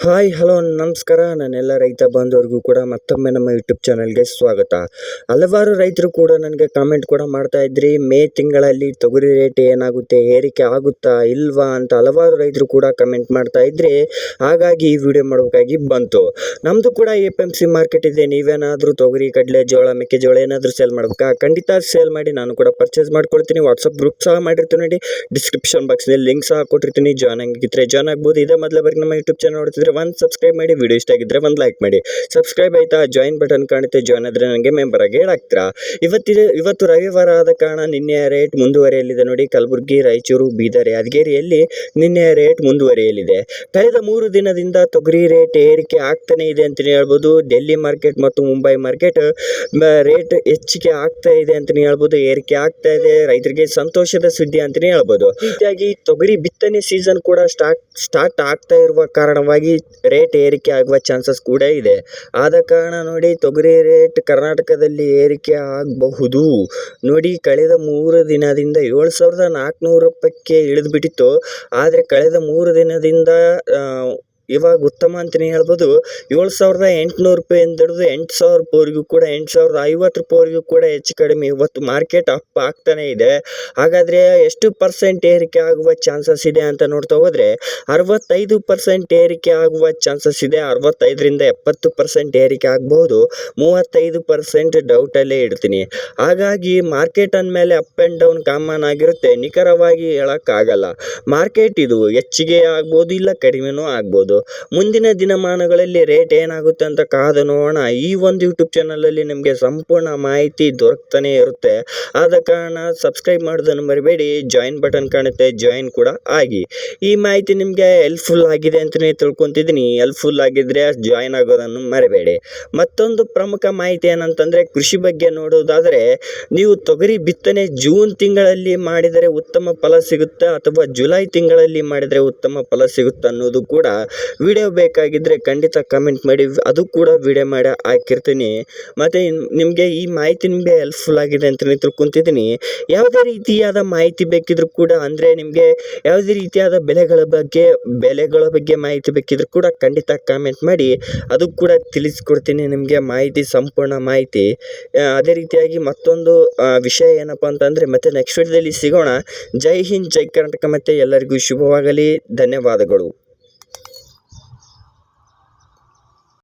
Hi hello ನಮಸ್ಕಾರ. ನನ್ನೆಲ್ಲ ರೈತ ಬಾಂಧವರಿಗೂ ಕೂಡ ಮತ್ತೊಮ್ಮೆ ನಮ್ಮ ಯೂಟ್ಯೂಬ್ ಚಾನಲ್ಗೆ ಸ್ವಾಗತ. ಹಲವಾರು ರೈತರು ಕೂಡ ನನಗೆ ಕಾಮೆಂಟ್ ಕೂಡ ಮಾಡ್ತಾ ಇದ್ರಿ, ಮೇ ತಿಂಗಳಲ್ಲಿ ತೊಗರಿ ರೇಟ್ ಏನಾಗುತ್ತೆ, ಏರಿಕೆ ಆಗುತ್ತಾ ಇಲ್ವಾ ಅಂತ ಹಲವಾರು ರೈತರು ಕೂಡ ಕಮೆಂಟ್ ಮಾಡ್ತಾ ಇದ್ರಿ. ಹಾಗಾಗಿ ಈ ವಿಡಿಯೋ ಮಾಡಬೇಕಾಗಿ ಬಂತು. ನಮ್ಮದು ಕೂಡ APMC ಮಾರ್ಕೆಟ್ ಇದೆ. ನೀವೇನಾದರೂ ತೊಗರಿ, ಕಡಲೆ, ಜೋಳ, ಮೆಕ್ಕೆಜೋಳ ಏನಾದರೂ ಸೇಲ್ ಮಾಡಬೇಕಾ? ಖಂಡಿತ ಸೇಲ್ ಮಾಡಿ, ನಾನು ಕೂಡ ಪರ್ಚೇಸ್ ಮಾಡ್ಕೊಳ್ತೀನಿ. ವಾಟ್ಸಪ್ ಗ್ರೂಪ್ ಸಹ ಮಾಡಿರ್ತೀನಿ ನೋಡಿ, ಡಿಸ್ಕ್ರಿಪ್ಷನ್ ಬಾಕ್ಸ್ನಲ್ಲಿ ಲಿಂಕ್ ಸಹ ಕೊಟ್ಟಿರ್ತೀನಿ. ಜಾಯ್ನ್ ಆಗಿದ್ರೆ ಜಾಯ್ನ್ ಆಗ್ಬೋದು. ಇದೇ ಮೊದಲ ಬಾರಿಗೆ ನಮ್ಮ ಯೂಟ್ಯೂಬ್ ಚಾನಲ್ ನೋಡ್ತಿದ್ರೆ ಒಂದು ಸಬ್ಸ್ಕ್ರೈಬ್ ಮಾಡಿ, ವಿಡಿಯೋ ಇಷ್ಟ ಆಗಿದ್ರೆ ಒಂದು ಲೈಕ್ ಮಾಡಿ. ಸಬ್ಸ್ಕ್ರೈಬ್ ಆಯ್ತಾ? ಜಾಯಿನ್ ಬಟನ್ ಕಾಣುತ್ತೆ, ಜಾಯ್ನ್ ಆದ್ರೆ ನನಗೆ ಮೆಂಬರ್ ಆಗಿ ಹೇಳಾಗ್ತೀರಾ. ಇವತ್ತು ರವಿವಾರ ಆದ ಕಾರಣ ನಿನ್ನೆಯ ರೇಟ್ ಮುಂದುವರಿಯಲಿದೆ ನೋಡಿ. ಕಲಬುರಗಿ, ರಾಯಚೂರು, ಬೀದರ್, ಯಾದಗಿರಿಯಲ್ಲಿ ನಿನ್ನೆಯ ರೇಟ್ ಮುಂದುವರಿಯಲಿದೆ. ಕಳೆದ 3 ದಿನದಿಂದ ತೊಗರಿ ರೇಟ್ ಏರಿಕೆ ಆಗ್ತಾನೆ ಇದೆ ಅಂತಲೇ ಹೇಳ್ಬೋದು. ಡೆಲ್ಲಿ ಮಾರ್ಕೆಟ್ ಮತ್ತು ಮುಂಬೈ ಮಾರ್ಕೆಟ್ ರೇಟ್ ಹೆಚ್ಚಿಗೆ ಆಗ್ತಾ ಇದೆ ಅಂತಲೇ ಹೇಳ್ಬೋದು, ಏರಿಕೆ ಆಗ್ತಾ ಇದೆ. ರೈತರಿಗೆ ಸಂತೋಷದ ಸುದ್ದಿ ಅಂತಲೇ ಹೇಳ್ಬೋದು. ರೀತಿಯಾಗಿ ತೊಗರಿ ಬಿತ್ತನೆ ಸೀಸನ್ ಕೂಡ ಸ್ಟಾರ್ಟ್ ಆಗ್ತಾ ಇರುವ ಕಾರಣವಾಗಿ ರೇಟ್ ಏರಿಕೆ ಆಗುವ ಚಾನ್ಸಸ್ ಕೂಡ ಇದೆ. ಆದ ಕಾರಣ ನೋಡಿ, ತೊಗರಿ ರೇಟ್ ಕರ್ನಾಟಕದಲ್ಲಿ ಏರಿಕೆ ಆಗಬಹುದು ನೋಡಿ. ಕಳೆದ 3 ದಿನದಿಂದ 7,400 ರೂಪಾಯಿಗೆ ಇಳಿದು ಬಿಟ್ಟಿತ್ತು. ಆದರೆ ಕಳೆದ 3 ದಿನದಿಂದ ಇವಾಗ ಉತ್ತಮ ಅಂತಲೇ ಹೇಳ್ಬೋದು. 7,800 ರೂಪಾಯಿಂದ ಹಿಡಿದು 8,000 ರೂಪಾಯಿವರೆಗೂ ಕೂಡ, 8,050 ರೂಪಾಯಿವರೆಗೂ ಕೂಡ ಹೆಚ್ಚು ಕಡಿಮೆ ಇವತ್ತು ಮಾರ್ಕೆಟ್ ಅಪ್ ಆಗ್ತಾನೆ ಇದೆ. ಹಾಗಾದರೆ ಎಷ್ಟು ಪರ್ಸೆಂಟ್ ಏರಿಕೆ ಆಗುವ ಚಾನ್ಸಸ್ ಇದೆ ಅಂತ ನೋಡ್ತಾ ಹೋದರೆ 65% ಏರಿಕೆ ಆಗುವ ಚಾನ್ಸಸ್ ಇದೆ. 65ರಿಂದ 70% ಏರಿಕೆ ಆಗಬಹುದು. 35% ಡೌಟಲ್ಲೇ ಇಡ್ತೀನಿ. ಹಾಗಾಗಿ ಮಾರ್ಕೆಟ್ ಅಂದಮೇಲೆ ಅಪ್ ಆ್ಯಂಡ್ ಡೌನ್ ಕಾಮನ್ ಆಗಿರುತ್ತೆ, ನಿಖರವಾಗಿ ಹೇಳೋಕ್ಕಾಗಲ್ಲ. ಮಾರ್ಕೆಟ್ ಇದು ಹೆಚ್ಚಿಗೆ ಆಗ್ಬೋದು, ಇಲ್ಲ ಕಡಿಮೆನೂ ಆಗ್ಬೋದು. ಮುಂದಿನ ದಿನಮಾನಗಳಲ್ಲಿ ರೇಟ್ ಏನಾಗುತ್ತೆ ಅಂತ ಕಾದು ನೋಡೋಣ. ಈ ಒಂದು ಯೂಟ್ಯೂಬ್ ಚಾನಲಲ್ಲಿ ನಿಮಗೆ ಸಂಪೂರ್ಣ ಮಾಹಿತಿ ದೊರಕ್ತಾನೆ ಇರುತ್ತೆ. ಆದ ಕಾರಣ ಸಬ್ಸ್ಕ್ರೈಬ್ ಮಾಡೋದನ್ನು ಮರಿಬೇಡಿ. ಜಾಯಿನ್ ಬಟನ್ ಕಾಣುತ್ತೆ, ಜಾಯಿನ್ ಕೂಡ ಆಗಿ. ಈ ಮಾಹಿತಿ ನಿಮಗೆ ಹೆಲ್ಪ್ಫುಲ್ ಆಗಿದೆ ಅಂತಲೇ ತಿಳ್ಕೊತಿದ್ದೀನಿ. ಹೆಲ್ಪ್ಫುಲ್ ಆಗಿದ್ದರೆ ಜಾಯಿನ್ ಆಗೋದನ್ನು ಮರಿಬೇಡಿ. ಮತ್ತೊಂದು ಪ್ರಮುಖ ಮಾಹಿತಿ ಏನಂತಂದರೆ, ಕೃಷಿ ಬಗ್ಗೆ ನೋಡೋದಾದರೆ, ನೀವು ತೊಗರಿ ಬಿತ್ತನೆ ಜೂನ್ ತಿಂಗಳಲ್ಲಿ ಮಾಡಿದರೆ ಉತ್ತಮ ಫಲ ಸಿಗುತ್ತೆ ಅಥವಾ ಜುಲೈ ತಿಂಗಳಲ್ಲಿ ಮಾಡಿದರೆ ಉತ್ತಮ ಫಲ ಸಿಗುತ್ತೆ ಅನ್ನೋದು ಕೂಡ ವಿಡಿಯೋ ಬೇಕಾಗಿದ್ದರೆ ಖಂಡಿತ ಕಮೆಂಟ್ ಮಾಡಿ, ಅದು ಕೂಡ ವಿಡಿಯೋ ಮಾಡಿ ಹಾಕಿರ್ತೀನಿ. ಮತ್ತು ನಿಮಗೆ ಈ ಮಾಹಿತಿ ನಿಮಗೆ ಹೆಲ್ಪ್ಫುಲ್ ಆಗಿದೆ ಅಂತಲೇ ತಿಳ್ಕೊತಿದ್ದೀನಿ. ಯಾವುದೇ ರೀತಿಯಾದ ಮಾಹಿತಿ ಬೇಕಿದ್ರೂ ಕೂಡ, ಅಂದರೆ ನಿಮಗೆ ಯಾವುದೇ ರೀತಿಯಾದ ಬೆಳೆಗಳ ಬಗ್ಗೆ ಮಾಹಿತಿ ಬೇಕಿದ್ರೂ ಕೂಡ ಖಂಡಿತ ಕಾಮೆಂಟ್ ಮಾಡಿ, ಅದು ಕೂಡ ತಿಳಿಸ್ಕೊಡ್ತೀನಿ ನಿಮಗೆ ಮಾಹಿತಿ, ಸಂಪೂರ್ಣ ಮಾಹಿತಿ. ಅದೇ ರೀತಿಯಾಗಿ ಮತ್ತೊಂದು ವಿಷಯ ಏನಪ್ಪ ಅಂತಂದರೆ, ಮತ್ತೆ ನೆಕ್ಸ್ಟ್ ವಿಡಿಯೋದಲ್ಲಿ ಸಿಗೋಣ. ಜೈ ಹಿಂದ್, ಜೈ ಕರ್ನಾಟಕ. ಮತ್ತು ಎಲ್ಲರಿಗೂ ಶುಭವಾಗಲಿ. ಧನ್ಯವಾದಗಳು.